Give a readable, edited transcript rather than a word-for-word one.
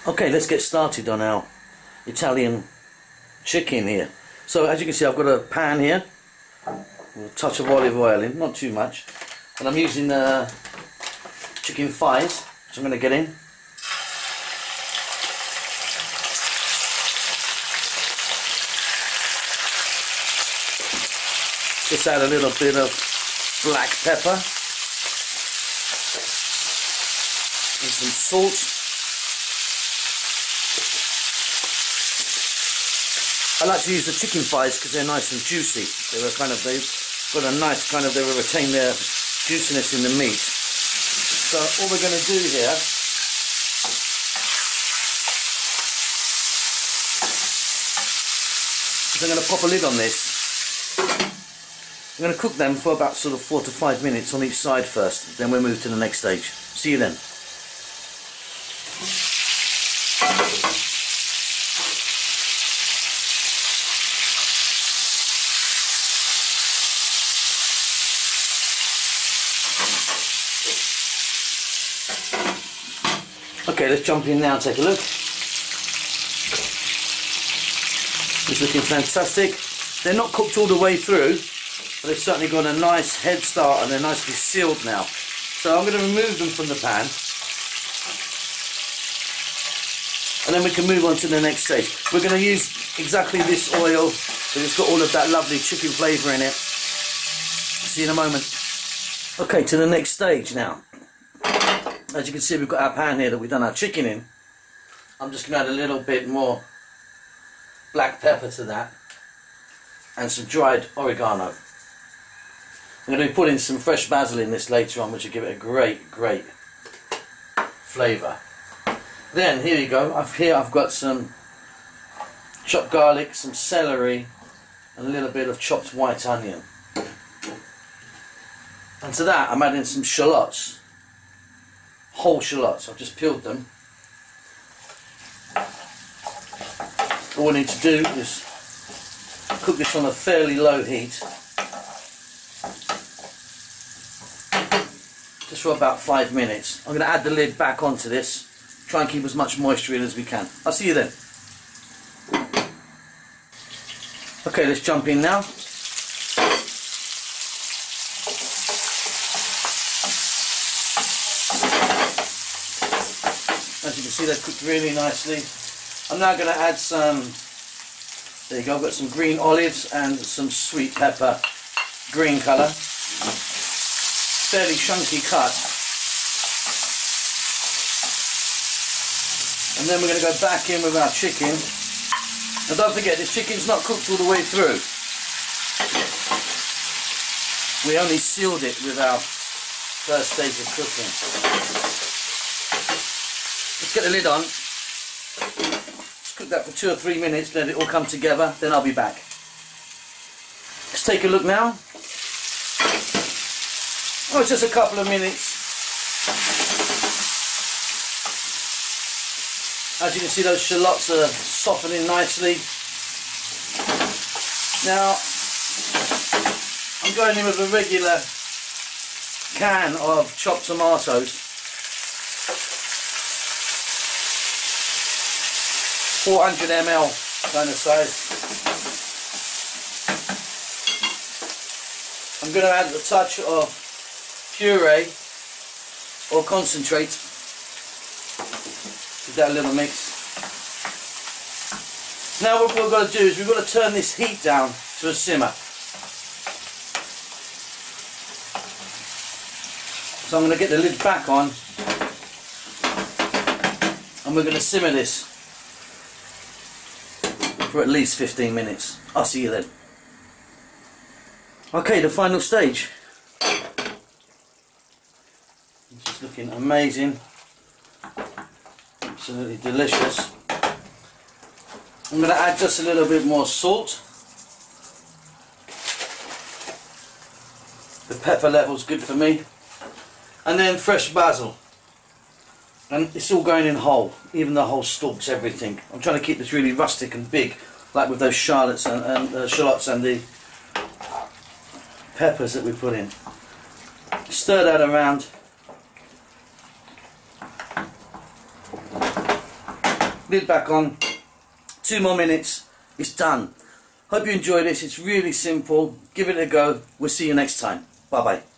Okay, let's get started on our Italian chicken here. So as you can see, I've got a pan here with a touch of olive oil in, not too much, and I'm using chicken thighs, which I'm going to get in. Just add a little bit of black pepper and some salt. I like to use the chicken thighs because they're nice and juicy. They've got a nice kind of, they will retain their juiciness in the meat. So all we're going to do here is I'm going to pop a lid on this. I'm going to cook them for about sort of 4 to 5 minutes on each side first. Then we'll move to the next stage. See you then. Okay, let's jump in now and take a look. It's looking fantastic. They're not cooked all the way through, but they've certainly got a nice head start and they're nicely sealed now. So I'm going to remove them from the pan, and then we can move on to the next stage. We're going to use exactly this oil, but it's got all of that lovely chicken flavour in it. See you in a moment. Okay, to the next stage now. As you can see, we've got our pan here that we've done our chicken in. I'm just going to add a little bit more black pepper to that and some dried oregano. I'm going to be putting some fresh basil in this later on, which will give it a great flavour. Then here you go. I've got some chopped garlic, some celery, and a little bit of chopped white onion. And to that I'm adding some shallots. Whole shallots. I've just peeled them. All we need to do is cook this on a fairly low heat, just for about 5 minutes. I'm going to add the lid back onto this, try and keep as much moisture in as we can. I'll see you then. Okay, let's jump in now. As you can see, they've cooked really nicely. I'm now going to add some, there you go, I've got some green olives and some sweet pepper, green colour, fairly chunky cut. And then we're going to go back in with our chicken. And don't forget, this chicken's not cooked all the way through. We only sealed it with our first stage of cooking. Let's get the lid on. Let's cook that for 2 or 3 minutes, let it all come together, then I'll be back. Let's take a look now. Oh, it's just a couple of minutes. As you can see, those shallots are softening nicely. Now, I'm going in with a regular can of chopped tomatoes. 400 ml kind of size. I'm going to add a touch of puree or concentrate. Give that a little mix. Now what we've got to do is we've got to turn this heat down to a simmer. So I'm going to get the lid back on and we're going to simmer this for at least 15 minutes. I'll see you then. Okay, the final stage. It's just looking amazing. Absolutely delicious. I'm going to add just a little bit more salt. The pepper level's good for me. And then fresh basil. And it's all going in whole, even the whole stalks, everything. I'm trying to keep this really rustic and big, like with those shallots and shallots and the peppers that we put in. Stir that around. lid back on, 2 more minutes, it's done. Hope you enjoy this. It's really simple. Give it a go. We'll see you next time. Bye bye.